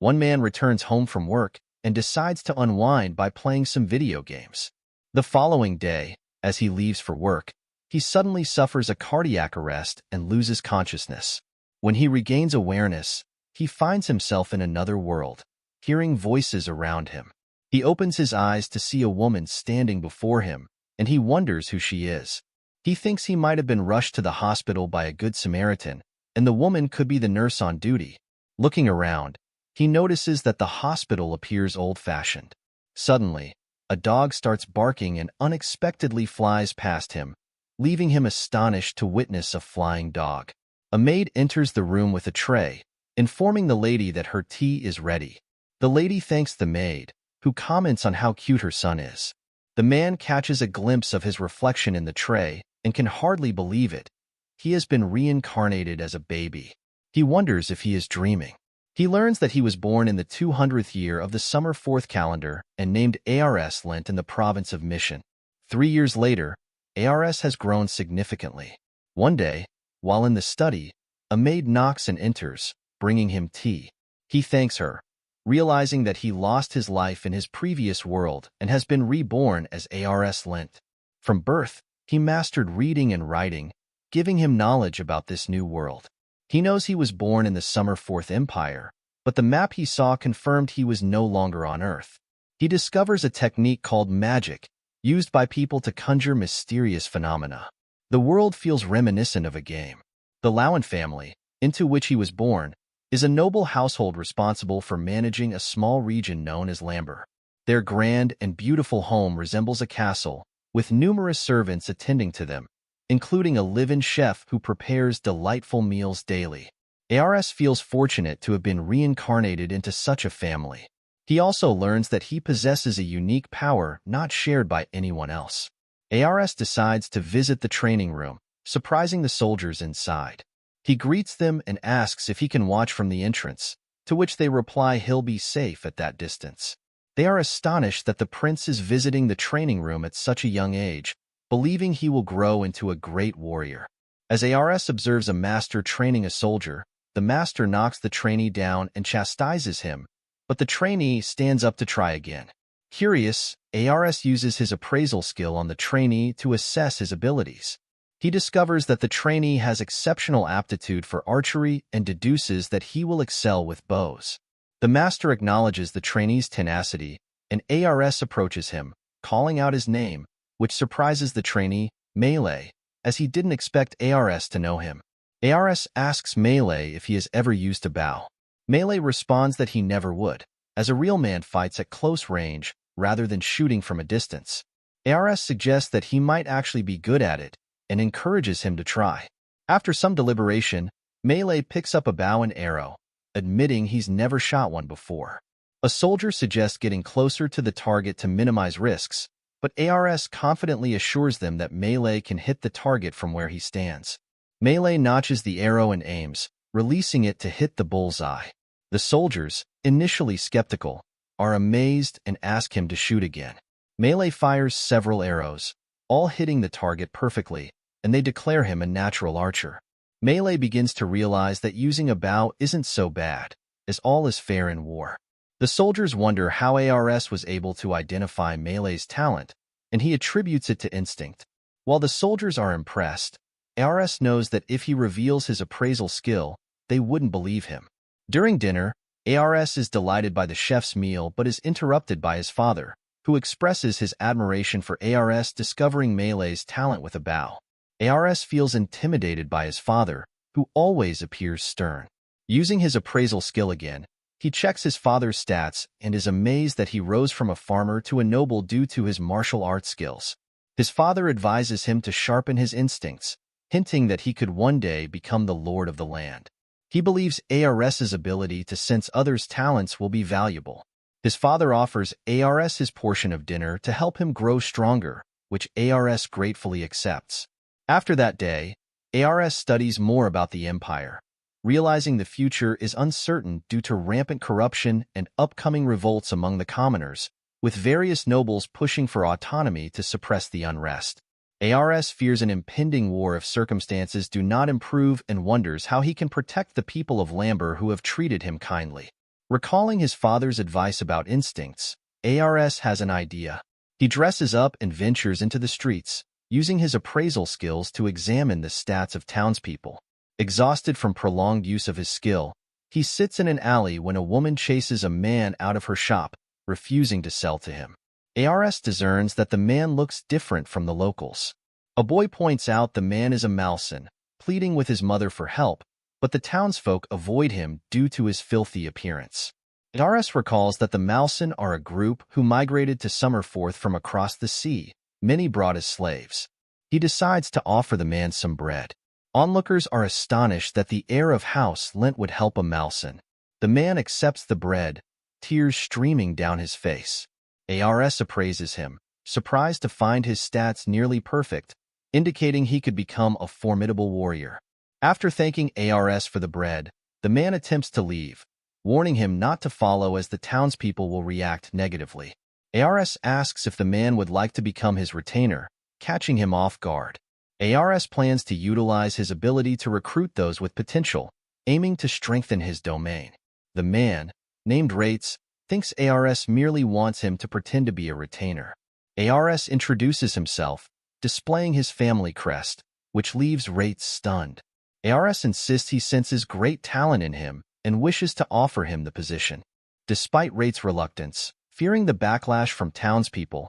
One man returns home from work and decides to unwind by playing some video games. The following day, as he leaves for work, he suddenly suffers a cardiac arrest and loses consciousness. When he regains awareness, he finds himself in another world, hearing voices around him. He opens his eyes to see a woman standing before him, and he wonders who she is. He thinks he might have been rushed to the hospital by a good Samaritan, and the woman could be the nurse on duty. Looking around, he notices that the hospital appears old-fashioned. Suddenly, a dog starts barking and unexpectedly flies past him, leaving him astonished to witness a flying dog. A maid enters the room with a tray, informing the lady that her tea is ready. The lady thanks the maid, who comments on how cute her son is. The man catches a glimpse of his reflection in the tray and can hardly believe it. He has been reincarnated as a baby. He wonders if he is dreaming. He learns that he was born in the 200th year of the summer 4th calendar and named ARS Lent in the province of Mission. 3 years later, ARS has grown significantly. One day, while in the study, a maid knocks and enters, bringing him tea. He thanks her, realizing that he lost his life in his previous world and has been reborn as ARS Lent. From birth, he mastered reading and writing, giving him knowledge about this new world. He knows he was born in the Summer 4th Empire, but the map he saw confirmed he was no longer on Earth. He discovers a technique called magic, used by people to conjure mysterious phenomena. The world feels reminiscent of a game. The Lowen family, into which he was born, is a noble household responsible for managing a small region known as Lamber. Their grand and beautiful home resembles a castle, with numerous servants attending to them, including a live-in chef who prepares delightful meals daily. ARS feels fortunate to have been reincarnated into such a family. He also learns that he possesses a unique power not shared by anyone else. ARS decides to visit the training room, surprising the soldiers inside. He greets them and asks if he can watch from the entrance, to which they reply he'll be safe at that distance. They are astonished that the prince is visiting the training room at such a young age, believing he will grow into a great warrior. As ARS observes a master training a soldier, the master knocks the trainee down and chastises him, but the trainee stands up to try again. Curious, ARS uses his appraisal skill on the trainee to assess his abilities. He discovers that the trainee has exceptional aptitude for archery and deduces that he will excel with bows. The master acknowledges the trainee's tenacity, and ARS approaches him, calling out his name, which surprises the trainee, Melee, as he didn't expect ARS to know him. ARS asks Melee if he has ever used a bow. Melee responds that he never would, as a real man fights at close range rather than shooting from a distance. ARS suggests that he might actually be good at it and encourages him to try. After some deliberation, Melee picks up a bow and arrow, admitting he's never shot one before. A soldier suggests getting closer to the target to minimize risks, but ARS confidently assures them that Melee can hit the target from where he stands. Melee notches the arrow and aims, releasing it to hit the bullseye. The soldiers, initially skeptical, are amazed and ask him to shoot again. Melee fires several arrows, all hitting the target perfectly, and they declare him a natural archer. Melee begins to realize that using a bow isn't so bad, as all is fair in war. The soldiers wonder how ARS was able to identify Melee's talent, and he attributes it to instinct. While the soldiers are impressed, ARS knows that if he reveals his appraisal skill, they wouldn't believe him. During dinner, ARS is delighted by the chef's meal but is interrupted by his father, who expresses his admiration for ARS discovering Melee's talent with a bow. ARS feels intimidated by his father, who always appears stern. Using his appraisal skill again, he checks his father's stats and is amazed that he rose from a farmer to a noble due to his martial arts skills. His father advises him to sharpen his instincts, hinting that he could one day become the lord of the land. He believes ARS's ability to sense others' talents will be valuable. His father offers ARS his portion of dinner to help him grow stronger, which ARS gratefully accepts. After that day, ARS studies more about the empire, realizing the future is uncertain due to rampant corruption and upcoming revolts among the commoners, with various nobles pushing for autonomy to suppress the unrest. ARS fears an impending war if circumstances do not improve and wonders how he can protect the people of Lamber who have treated him kindly. Recalling his father's advice about instincts, ARS has an idea. He dresses up and ventures into the streets, using his appraisal skills to examine the stats of townspeople. Exhausted from prolonged use of his skill, he sits in an alley when a woman chases a man out of her shop, refusing to sell to him. ARS discerns that the man looks different from the locals. A boy points out the man is a Malson, pleading with his mother for help, but the townsfolk avoid him due to his filthy appearance. ARS recalls that the Malson are a group who migrated to Summerforth from across the sea, many brought as slaves. He decides to offer the man some bread. Onlookers are astonished that the heir of House Lent would help a Malson. The man accepts the bread, tears streaming down his face. ARS appraises him, surprised to find his stats nearly perfect, indicating he could become a formidable warrior. After thanking ARS for the bread, the man attempts to leave, warning him not to follow as the townspeople will react negatively. ARS asks if the man would like to become his retainer, catching him off guard. ARS plans to utilize his ability to recruit those with potential, aiming to strengthen his domain. The man, named Rates, thinks ARS merely wants him to pretend to be a retainer. ARS introduces himself, displaying his family crest, which leaves Rates stunned. ARS insists he senses great talent in him and wishes to offer him the position. Despite Rates' reluctance, fearing the backlash from townspeople,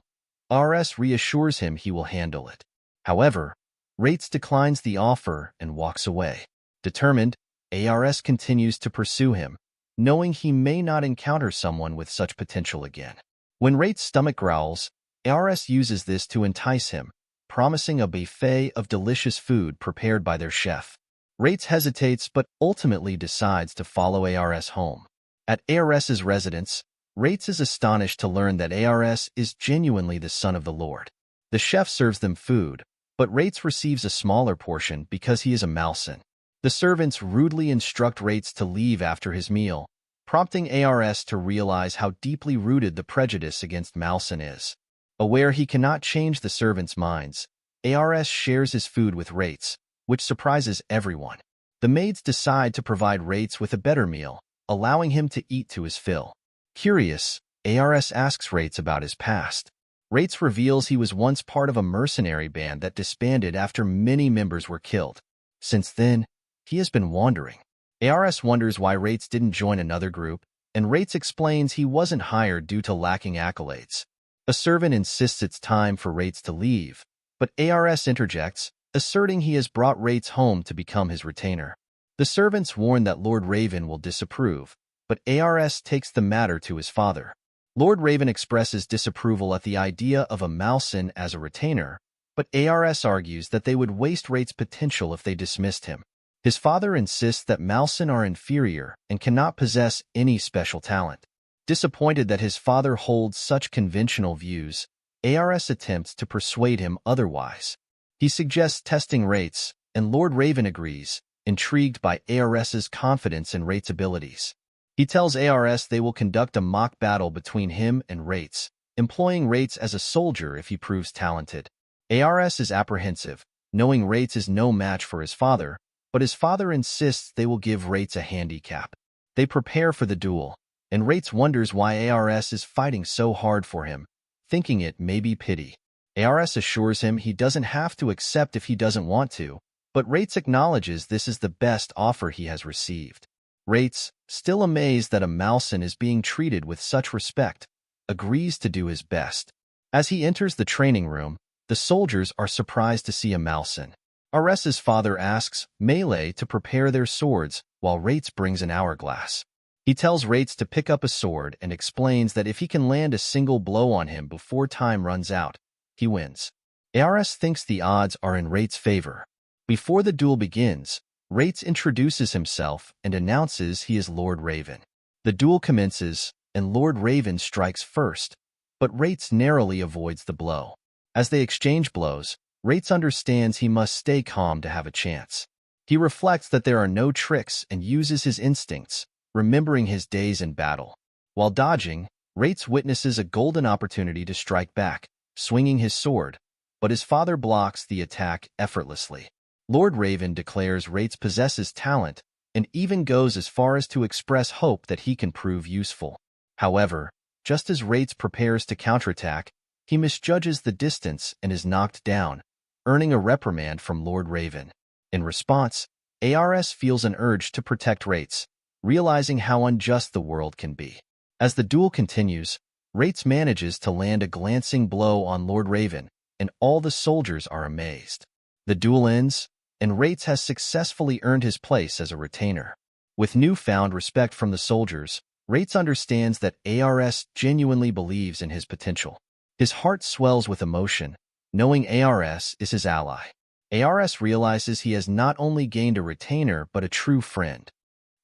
ARS reassures him he will handle it. However, Rates declines the offer and walks away. Determined, ARS continues to pursue him, knowing he may not encounter someone with such potential again. When Rates' stomach growls, ARS uses this to entice him, promising a buffet of delicious food prepared by their chef. Rates hesitates but ultimately decides to follow ARS home. At ARS's residence, Rates is astonished to learn that ARS is genuinely the son of the Lord. The chef serves them food, but Rates receives a smaller portion because he is a Malson. The servants rudely instruct Rates to leave after his meal, prompting ARS to realize how deeply rooted the prejudice against Malson is. Aware he cannot change the servants' minds, ARS shares his food with Rates, which surprises everyone. The maids decide to provide Rates with a better meal, allowing him to eat to his fill. Curious, ARS asks Rates about his past. Rates reveals he was once part of a mercenary band that disbanded after many members were killed. Since then, he has been wandering. ARS wonders why Rates didn't join another group, and Rates explains he wasn't hired due to lacking accolades. A servant insists it's time for Rates to leave, but ARS interjects, asserting he has brought Rates home to become his retainer. The servants warn that Lord Raven will disapprove, but ARS takes the matter to his father. Lord Raven expresses disapproval at the idea of a Malson as a retainer, but ARS argues that they would waste Rates' potential if they dismissed him. His father insists that Malson are inferior and cannot possess any special talent. Disappointed that his father holds such conventional views, ARS attempts to persuade him otherwise. He suggests testing Rates, and Lord Raven agrees, intrigued by ARS's confidence in Rates' abilities. He tells ARS they will conduct a mock battle between him and Rates, employing Rates as a soldier if he proves talented. ARS is apprehensive, knowing Rates is no match for his father, but his father insists they will give Rates a handicap. They prepare for the duel, and Rates wonders why ARS is fighting so hard for him, thinking it may be pity. ARS assures him he doesn't have to accept if he doesn't want to, but Rates acknowledges this is the best offer he has received. Rates, still amazed that a Malson is being treated with such respect, agrees to do his best. As he enters the training room, the soldiers are surprised to see a Malson. Ares's father asks Melee to prepare their swords while Rates brings an hourglass. He tells Rates to pick up a sword and explains that if he can land a single blow on him before time runs out, he wins. Ares thinks the odds are in Rates' favor. Before the duel begins, Rates introduces himself and announces he is Lord Raven. The duel commences, and Lord Raven strikes first, but Rates narrowly avoids the blow. As they exchange blows, Rates understands he must stay calm to have a chance. He reflects that there are no tricks and uses his instincts, remembering his days in battle. While dodging, Rates witnesses a golden opportunity to strike back, swinging his sword, but his father blocks the attack effortlessly. Lord Raven declares Rates possesses talent, and even goes as far as to express hope that he can prove useful. However, just as Rates prepares to counterattack, he misjudges the distance and is knocked down, earning a reprimand from Lord Raven. In response, Ars feels an urge to protect Rates, realizing how unjust the world can be. As the duel continues, Rates manages to land a glancing blow on Lord Raven, and all the soldiers are amazed. The duel ends, and Rates has successfully earned his place as a retainer. With newfound respect from the soldiers, Rates understands that Ars genuinely believes in his potential. His heart swells with emotion, knowing Ars is his ally. Ars realizes he has not only gained a retainer but a true friend.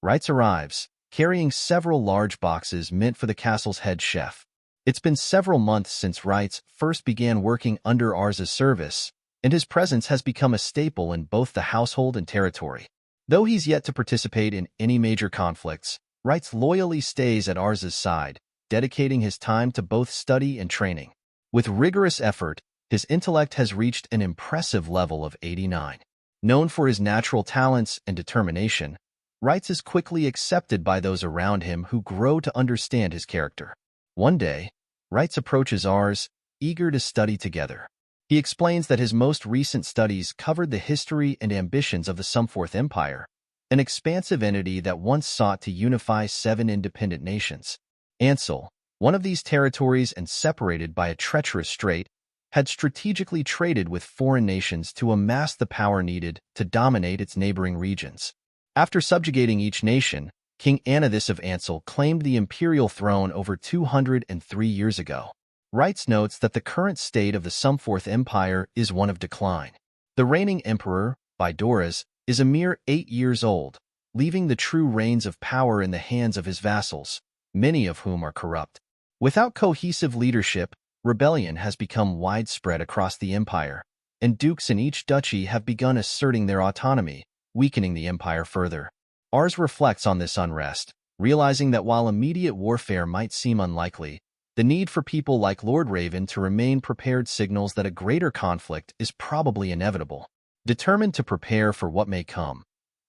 Rates arrives, carrying several large boxes meant for the castle's head chef. It's been several months since Rates first began working under Ars's service, and his presence has become a staple in both the household and territory. Though he's yet to participate in any major conflicts, Rates loyally stays at Ars's side, dedicating his time to both study and training. With rigorous effort, his intellect has reached an impressive level of 89. Known for his natural talents and determination, Rates is quickly accepted by those around him who grow to understand his character. One day, Rates approaches Ars, eager to study together. He explains that his most recent studies covered the history and ambitions of the Sumforth Empire, an expansive entity that once sought to unify 7 independent nations. Ansel, one of these territories and separated by a treacherous strait, had strategically traded with foreign nations to amass the power needed to dominate its neighboring regions. After subjugating each nation, King Anithis of Ansel claimed the imperial throne over 203 years ago. Rates notes that the current state of the Sumforth Empire is one of decline. The reigning emperor, Bidoras, is a mere 8 years old, leaving the true reins of power in the hands of his vassals, many of whom are corrupt. Without cohesive leadership, rebellion has become widespread across the empire, and dukes in each duchy have begun asserting their autonomy, weakening the empire further. Ars reflects on this unrest, realizing that while immediate warfare might seem unlikely, the need for people like Lord Raven to remain prepared signals that a greater conflict is probably inevitable. Determined to prepare for what may come,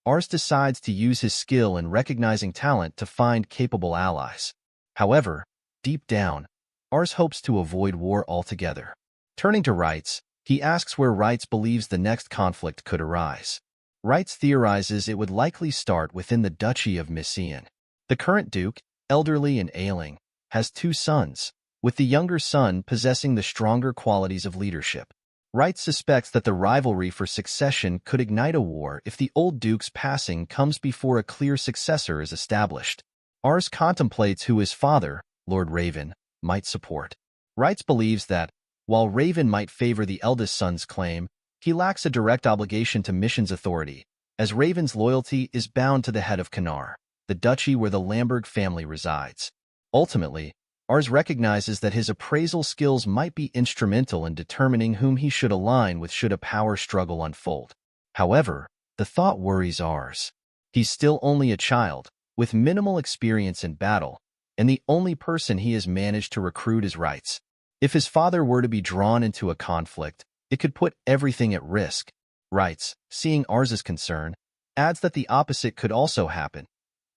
Ars decides to use his skill in recognizing talent to find capable allies. However, deep down, Ars hopes to avoid war altogether. Turning to Rates, he asks where Rates believes the next conflict could arise. Rates theorizes it would likely start within the Duchy of Mysian. The current duke, elderly and ailing, has 2 sons, with the younger son possessing the stronger qualities of leadership. Rates suspects that the rivalry for succession could ignite a war if the old duke's passing comes before a clear successor is established. Ars contemplates who his father, Lord Raven, might support. Rates believes that, while Raven might favor the eldest son's claim, he lacks a direct obligation to Mission's authority, as Raven's loyalty is bound to the head of Canar, the duchy where the Lamberg family resides. Ultimately, Ars recognizes that his appraisal skills might be instrumental in determining whom he should align with should a power struggle unfold. However, the thought worries Ars. He's still only a child, with minimal experience in battle, and the only person he has managed to recruit is Rates. If his father were to be drawn into a conflict, it could put everything at risk. Rates, seeing Ars's concern, adds that the opposite could also happen.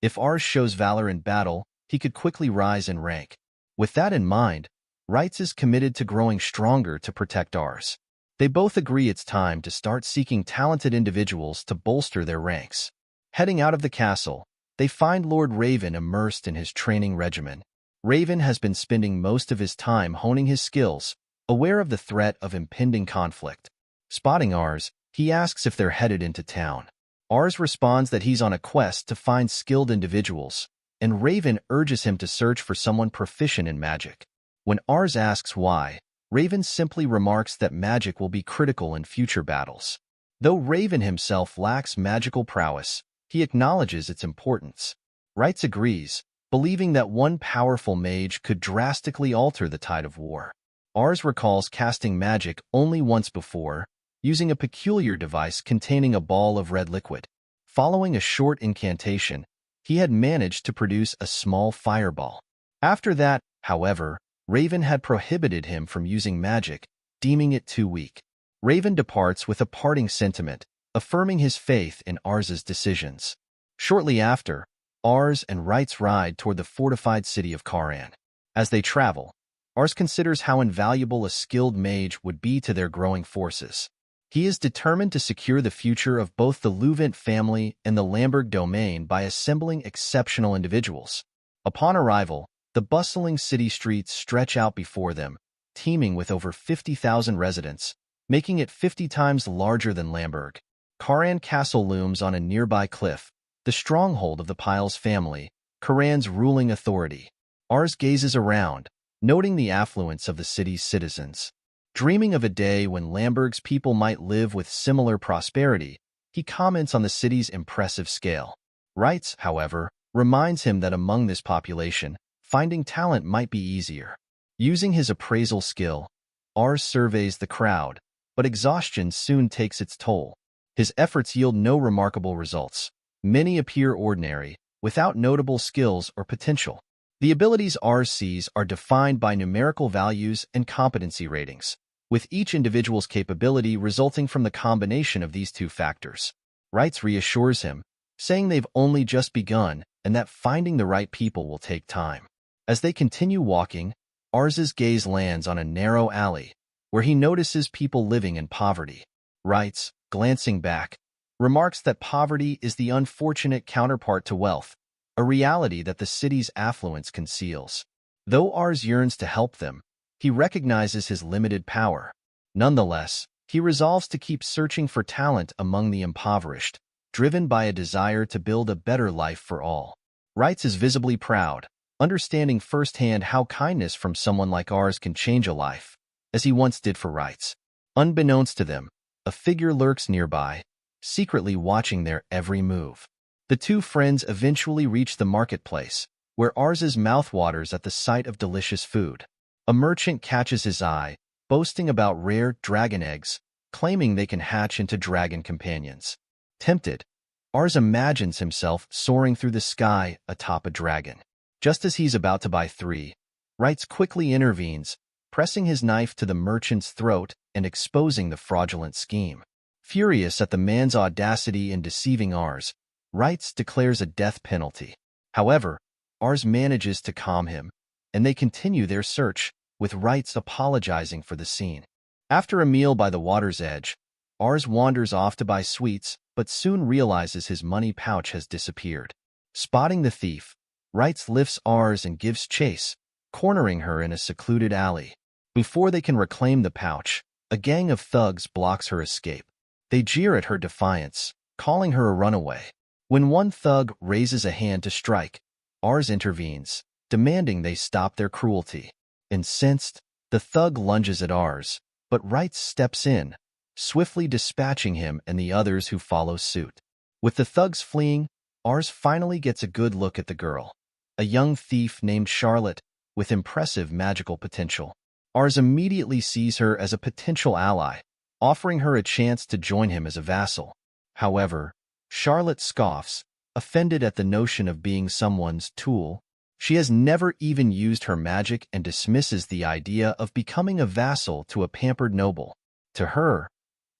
If Ars shows valor in battle, he could quickly rise in rank. With that in mind, Rates is committed to growing stronger to protect Ars. They both agree it's time to start seeking talented individuals to bolster their ranks. Heading out of the castle, they find Lord Raven immersed in his training regimen. Raven has been spending most of his time honing his skills, aware of the threat of impending conflict. Spotting Ars, he asks if they're headed into town. Ars responds that he's on a quest to find skilled individuals, and Raven urges him to search for someone proficient in magic. When Ars asks why, Raven simply remarks that magic will be critical in future battles. Though Raven himself lacks magical prowess, he acknowledges its importance. Rates agrees, believing that one powerful mage could drastically alter the tide of war. Ars recalls casting magic only once before, using a peculiar device containing a ball of red liquid. Following a short incantation, he had managed to produce a small fireball. After that, however, Raven had prohibited him from using magic, deeming it too weak. Raven departs with a parting sentiment, affirming his faith in Ars's decisions. Shortly after, Ars and Wrights ride toward the fortified city of Karan. As they travel, Ars considers how invaluable a skilled mage would be to their growing forces. He is determined to secure the future of both the Luvent family and the Lamberg domain by assembling exceptional individuals. Upon arrival, the bustling city streets stretch out before them, teeming with over 50,000 residents, making it 50 times larger than Lamberg. Karan Castle looms on a nearby cliff, the stronghold of the Piles family, Karan's ruling authority. Ars gazes around, noting the affluence of the city's citizens. Dreaming of a day when Lamberg's people might live with similar prosperity, he comments on the city's impressive scale. Wrights, however, reminds him that among this population, finding talent might be easier. Using his appraisal skill, Ars surveys the crowd, but exhaustion soon takes its toll. His efforts yield no remarkable results. Many appear ordinary, without notable skills or potential. The abilities Ars sees are defined by numerical values and competency ratings, with each individual's capability resulting from the combination of these two factors. Wrights reassures him, saying they've only just begun and that finding the right people will take time. As they continue walking, Ars's gaze lands on a narrow alley, where he notices people living in poverty. Wrights, glancing back, remarks that poverty is the unfortunate counterpart to wealth, a reality that the city's affluence conceals. Though Ars yearns to help them, he recognizes his limited power. Nonetheless, he resolves to keep searching for talent among the impoverished, driven by a desire to build a better life for all. Wrights is visibly proud, understanding firsthand how kindness from someone like Ars can change a life, as he once did for Wrights. Unbeknownst to them, a figure lurks nearby, secretly watching their every move. The two friends eventually reach the marketplace, where Ars's mouth waters at the sight of delicious food. A merchant catches his eye, boasting about rare dragon eggs, claiming they can hatch into dragon companions. Tempted, Ars imagines himself soaring through the sky atop a dragon. Just as he's about to buy 3, Wrights quickly intervenes, pressing his knife to the merchant's throat and exposing the fraudulent scheme. Furious at the man's audacity in deceiving Ars, Wrights declares a death penalty. However, Ars manages to calm him, and they continue their search, with Wrights apologizing for the scene. After a meal by the water's edge, Ars wanders off to buy sweets, but soon realizes his money pouch has disappeared. Spotting the thief, Wrights lifts Ars and gives chase, cornering her in a secluded alley. Before they can reclaim the pouch, a gang of thugs blocks her escape. They jeer at her defiance, calling her a runaway. When one thug raises a hand to strike, Ars intervenes, demanding they stop their cruelty. Incensed, the thug lunges at Ars, but Wrights steps in, swiftly dispatching him and the others who follow suit. With the thugs fleeing, Ars finally gets a good look at the girl, a young thief named Charlotte with impressive magical potential. Ars immediately sees her as a potential ally, offering her a chance to join him as a vassal. However, Charlotte scoffs, offended at the notion of being someone's tool. She has never even used her magic and dismisses the idea of becoming a vassal to a pampered noble. To her,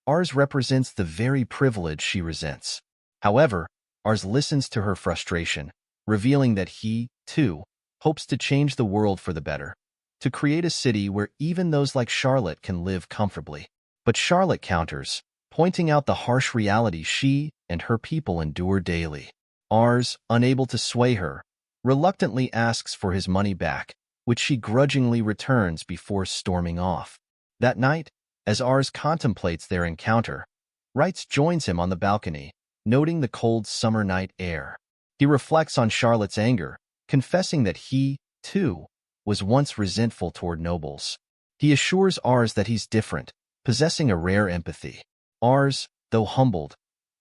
Ars represents the very privilege she resents. However, Ars listens to her frustration, revealing that he, too, hopes to change the world for the better, to create a city where even those like Charlotte can live comfortably. But Charlotte counters, pointing out the harsh reality she and her people endure daily. Ars, unable to sway her, reluctantly asks for his money back, which she grudgingly returns before storming off. That night, as Ars contemplates their encounter, Wrights joins him on the balcony, noting the cold summer night air. He reflects on Charlotte's anger, confessing that he, too, was once resentful toward nobles. He assures Ars that he's different, possessing a rare empathy. Ars, though humbled,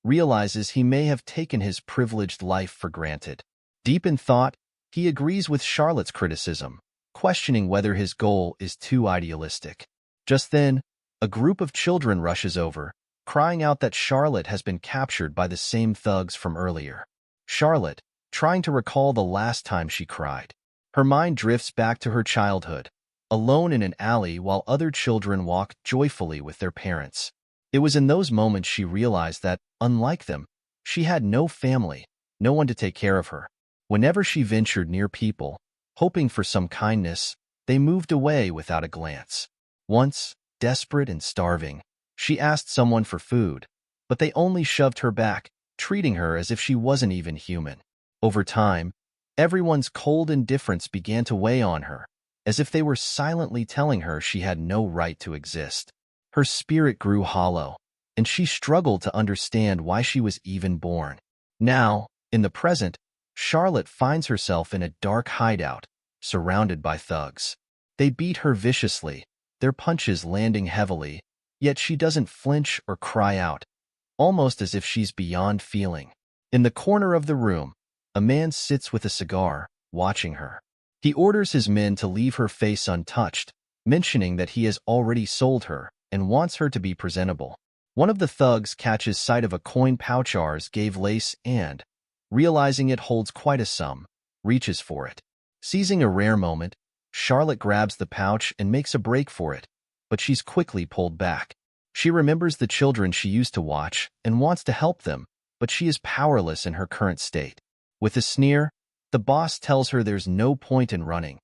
realizes he may have taken his privileged life for granted. Deep in thought, he agrees with Charlotte's criticism, questioning whether his goal is too idealistic. Just then, a group of children rushes over, crying out that Charlotte has been captured by the same thugs from earlier. Charlotte, trying to recall the last time she cried. Her mind drifts back to her childhood, alone in an alley while other children walk joyfully with their parents. It was in those moments she realized that, unlike them, she had no family, no one to take care of her. Whenever she ventured near people, hoping for some kindness, they moved away without a glance. Once, desperate and starving, she asked someone for food, but they only shoved her back, treating her as if she wasn't even human. Over time, everyone's cold indifference began to weigh on her, as if they were silently telling her she had no right to exist. Her spirit grew hollow, and she struggled to understand why she was even born. Now, in the present, Charlotte finds herself in a dark hideout, surrounded by thugs. They beat her viciously, their punches landing heavily, yet she doesn't flinch or cry out, almost as if she's beyond feeling. In the corner of the room, a man sits with a cigar, watching her. He orders his men to leave her face untouched, mentioning that he has already sold her and wants her to be presentable. One of the thugs catches sight of a coin pouch Ars gave Lace and, realizing it holds quite a sum, reaches for it. Seizing a rare moment, Charlotte grabs the pouch and makes a break for it, but she's quickly pulled back. She remembers the children she used to watch and wants to help them, but she is powerless in her current state. With a sneer, the boss tells her there's no point in running.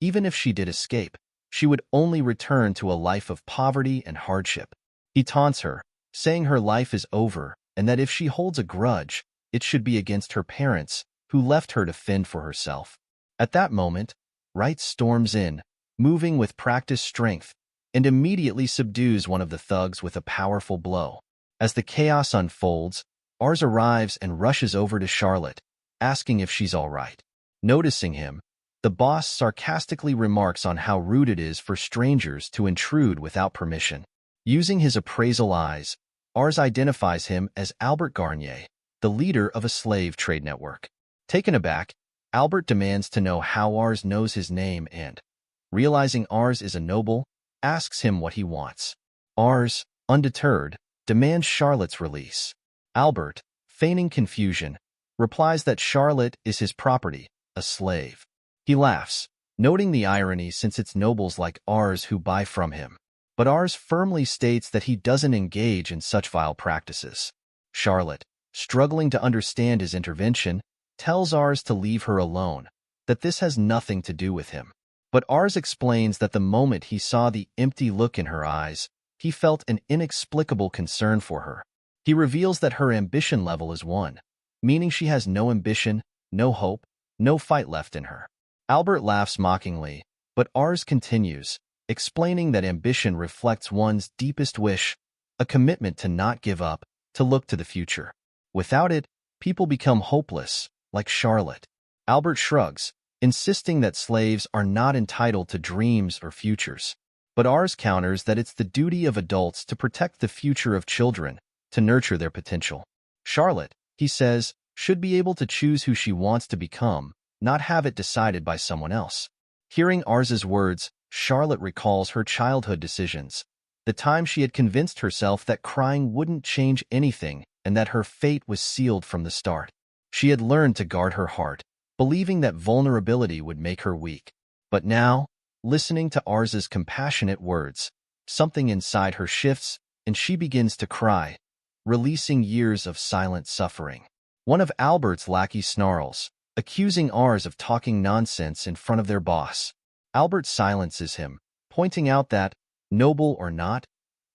Even if she did escape, she would only return to a life of poverty and hardship. He taunts her, saying her life is over and that if she holds a grudge, it should be against her parents, who left her to fend for herself. At that moment, Wright storms in, moving with practiced strength, and immediately subdues one of the thugs with a powerful blow. As the chaos unfolds, Ars arrives and rushes over to Charlotte, asking if she's all right. Noticing him, the boss sarcastically remarks on how rude it is for strangers to intrude without permission. Using his appraisal eyes, Ars identifies him as Albert Garnier, the leader of a slave trade network. Taken aback, Albert demands to know how Ars knows his name and, realizing Ars is a noble, asks him what he wants. Ars, undeterred, demands Charlotte's release. Albert, feigning confusion, replies that Charlotte is his property, a slave. He laughs, noting the irony since it's nobles like Ars who buy from him. But Ars firmly states that he doesn't engage in such vile practices. Charlotte, struggling to understand his intervention, tells Ars to leave her alone, that this has nothing to do with him. But Ars explains that the moment he saw the empty look in her eyes, he felt an inexplicable concern for her. He reveals that her ambition level is 1, meaning she has no ambition, no hope, no fight left in her. Albert laughs mockingly, but Ars continues, explaining that ambition reflects one's deepest wish, a commitment to not give up, to look to the future. Without it, people become hopeless, like Charlotte. Albert shrugs, insisting that slaves are not entitled to dreams or futures. But Ars counters that it's the duty of adults to protect the future of children, to nurture their potential. Charlotte, he says, should be able to choose who she wants to become, not have it decided by someone else. Hearing Ars's words, Charlotte recalls her childhood decisions, the time she had convinced herself that crying wouldn't change anything and that her fate was sealed from the start. She had learned to guard her heart, believing that vulnerability would make her weak. But now, listening to Ars's compassionate words, something inside her shifts and she begins to cry, releasing years of silent suffering. One of Albert's lackeys snarls, accusing Ars of talking nonsense in front of their boss. Albert silences him, pointing out that, noble or not,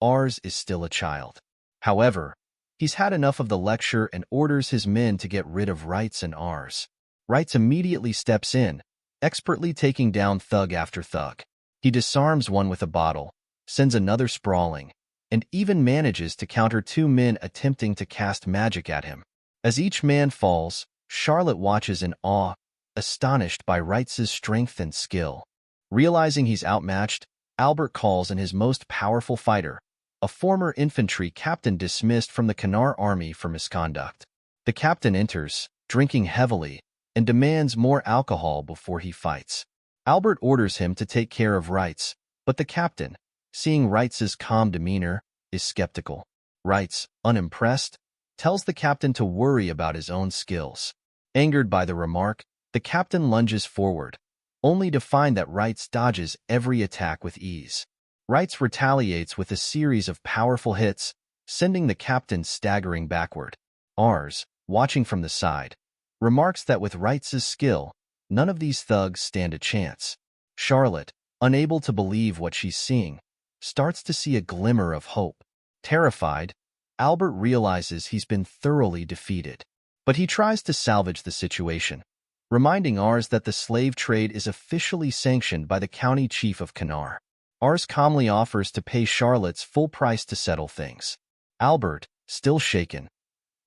Ars is still a child. However, he's had enough of the lecture and orders his men to get rid of Wrights and Ars. Wrights immediately steps in, expertly taking down thug after thug. He disarms one with a bottle, sends another sprawling, and even manages to counter 2 men attempting to cast magic at him. As each man falls, Charlotte watches in awe, astonished by Wrights' strength and skill. Realizing he's outmatched, Albert calls in his most powerful fighter, a former infantry captain dismissed from the Kanar army for misconduct. The captain enters, drinking heavily, and demands more alcohol before he fights. Albert orders him to take care of Wrights, but the captain, seeing Wrights' calm demeanor, is skeptical. Wrights, unimpressed, tells the captain to worry about his own skills. Angered by the remark, the captain lunges forward, only to find that Wrights dodges every attack with ease. Wrights retaliates with a series of powerful hits, sending the captain staggering backward. Ars, watching from the side, remarks that with Wright's skill, none of these thugs stand a chance. Charlotte, unable to believe what she's seeing, starts to see a glimmer of hope. Terrified, Albert realizes he's been thoroughly defeated. But he tries to salvage the situation, reminding Ars that the slave trade is officially sanctioned by the county chief of Kanar. Ars calmly offers to pay Charlotte's full price to settle things. Albert, still shaken,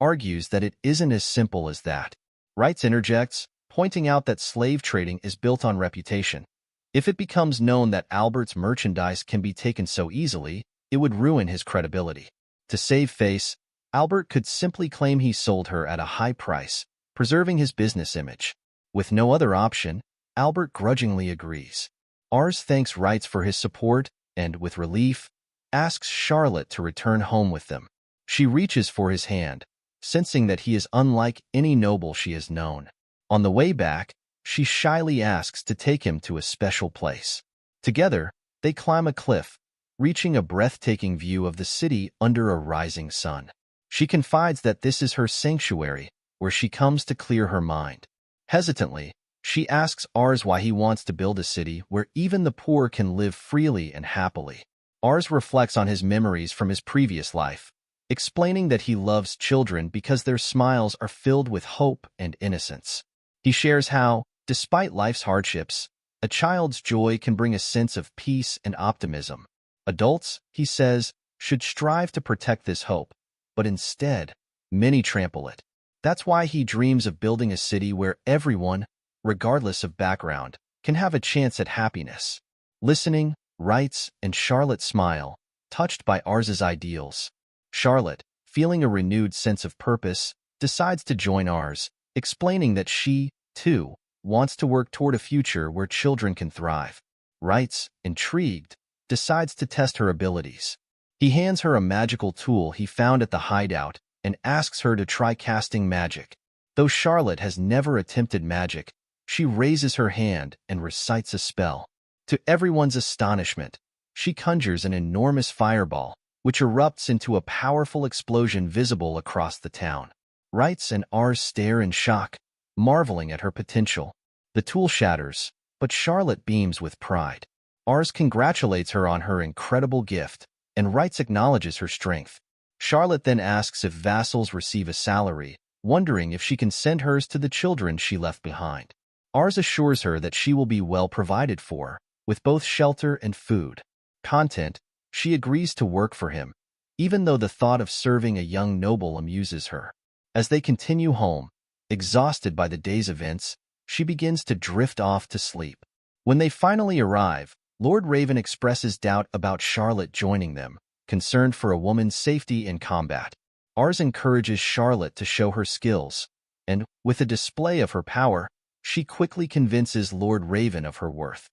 argues that it isn't as simple as that. Wright interjects, pointing out that slave trading is built on reputation. If it becomes known that Albert's merchandise can be taken so easily, it would ruin his credibility. To save face, Albert could simply claim he sold her at a high price, preserving his business image. With no other option, Albert grudgingly agrees. Ars thanks Wright for his support and, with relief, asks Charlotte to return home with them. She reaches for his hand, sensing that he is unlike any noble she has known. On the way back, she shyly asks to take him to a special place. Together, they climb a cliff, reaching a breathtaking view of the city under a rising sun. She confides that this is her sanctuary, where she comes to clear her mind. Hesitantly, she asks Ars why he wants to build a city where even the poor can live freely and happily. Ars reflects on his memories from his previous life, explaining that he loves children because their smiles are filled with hope and innocence. He shares how, despite life's hardships, a child's joy can bring a sense of peace and optimism. Adults, he says, should strive to protect this hope, but instead, many trample it. That's why he dreams of building a city where everyone, regardless of background, can have a chance at happiness. Listening, Wright and Charlotte smile, touched by Ars's ideals. Charlotte, feeling a renewed sense of purpose, decides to join Ars, explaining that she, too, wants to work toward a future where children can thrive. Wright, intrigued, decides to test her abilities. He hands her a magical tool he found at the hideout and asks her to try casting magic. Though Charlotte has never attempted magic, she raises her hand and recites a spell. To everyone's astonishment, she conjures an enormous fireball, which erupts into a powerful explosion visible across the town. Wright and Ars stare in shock, marveling at her potential. The tool shatters, but Charlotte beams with pride. Ars congratulates her on her incredible gift, and Wright acknowledges her strength. Charlotte then asks if vassals receive a salary, wondering if she can send hers to the children she left behind. Ars assures her that she will be well provided for, with both shelter and food. Content, she agrees to work for him, even though the thought of serving a young noble amuses her. As they continue home, exhausted by the day's events, she begins to drift off to sleep. When they finally arrive, Lord Raven expresses doubt about Charlotte joining them, concerned for a woman's safety in combat. Ars encourages Charlotte to show her skills, and, with a display of her power, she quickly convinces Lord Raven of her worth.